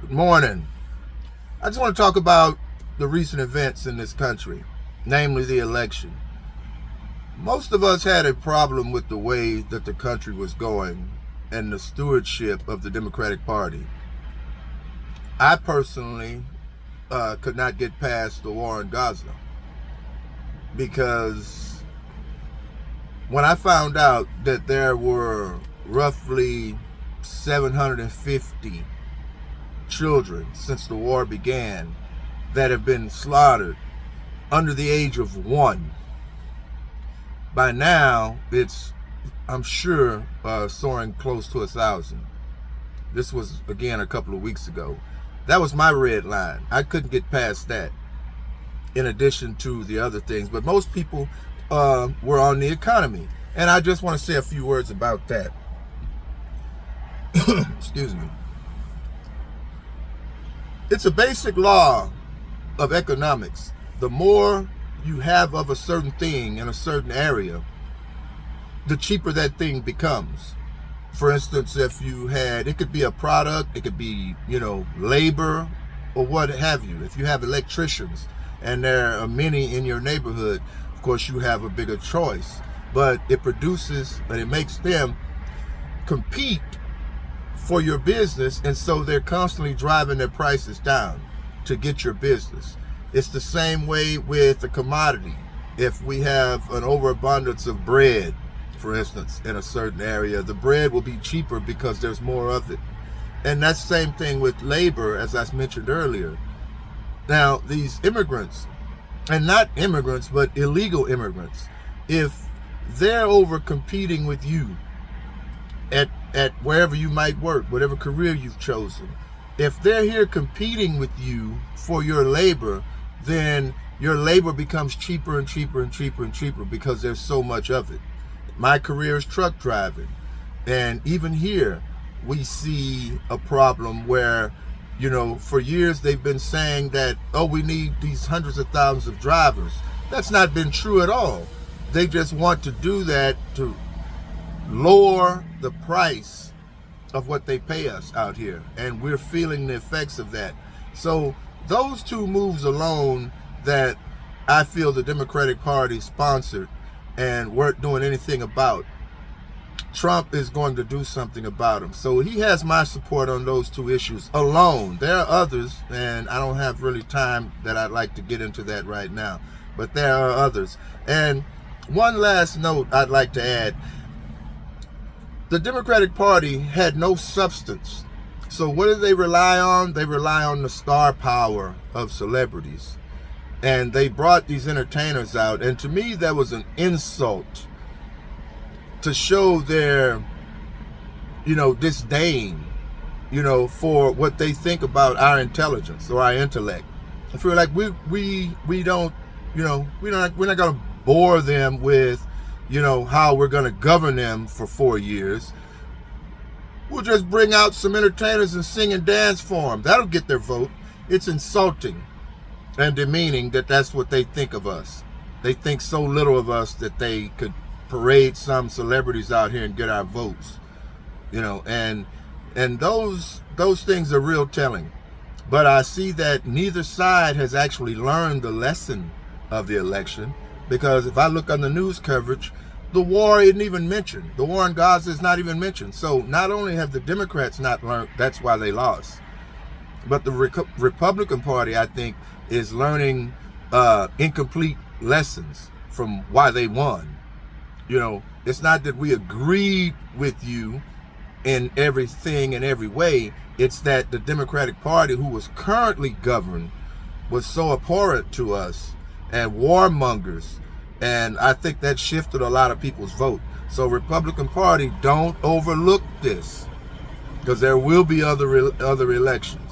Good morning. I just want to talk about the recent events in this country, namely the election. Most of us had a problem with the way that the country was going and the stewardship of the Democratic Party. I personally could not get past the war in Gaza because when I found out that there were roughly 750 children since the war began that have been slaughtered under the age of 1. By now, it's, I'm sure, soaring close to 1,000. This was, again, a couple of weeks ago. That was my red line. I couldn't get past that, in addition to the other things. But most people were on the economy. And I just want to say a few words about that. Excuse me. It's a basic law of economics. The more you have of a certain thing in a certain area, the cheaper that thing becomes. For instance, if you had, it could be a product, it could be, labor or what have you. If you have electricians and there are many in your neighborhood, of course you have a bigger choice. But it produces, and it makes them compete for your business, and so they're constantly driving their prices down to get your business. It's the same way with a commodity. If we have an overabundance of bread, for instance, in a certain area, the bread will be cheaper because there's more of it. And that's the same thing with labor, as I mentioned earlier. Now, these immigrants, and not immigrants, but illegal immigrants, if they're over competing with you at wherever you might work, whatever career you've chosen, if they're here competing with you for your labor, then your labor becomes cheaper and cheaper and cheaper and cheaper because there's so much of it. My career is truck driving, and even here we see a problem where, for years they've been saying that, we need these hundreds of thousands of drivers. That's not been true at all. They just want to do that to lower the price of what they pay us out here, and we're feeling the effects of that. So those two moves alone that I feel the Democratic Party sponsored and weren't doing anything about, Trump is going to do something about them. So he has my support on those two issues alone. There are others, and I don't have really time that I'd like to get into that right now, but there are others. And one last note I'd like to add. The Democratic Party had no substance. So what do they rely on? They rely on the star power of celebrities. And they brought these entertainers out. And to me, that was an insult to show their, disdain, for what they think about our intelligence or our intellect. I feel like we don't, we're not going to bore them with how we're going to govern them for 4 years. We'll just bring out some entertainers and sing and dance for them. That'll get their vote. It's insulting and demeaning that that's what they think of us. They think so little of us that they could parade some celebrities out here and get our votes. And those things are real telling. But I see that neither side has actually learned the lesson of the election. Because if I look on the news coverage, the war isn't even mentioned. The war in Gaza is not even mentioned. So not only have the Democrats not learned, that's why they lost, but the Republican Party, I think, is learning incomplete lessons from why they won. It's not that we agreed with you in everything and every way. It's that the Democratic Party, who was currently governed, was so abhorrent to us and warmongers, and I think that shifted a lot of people's vote. So Republican Party, don't overlook this, because there will be other elections.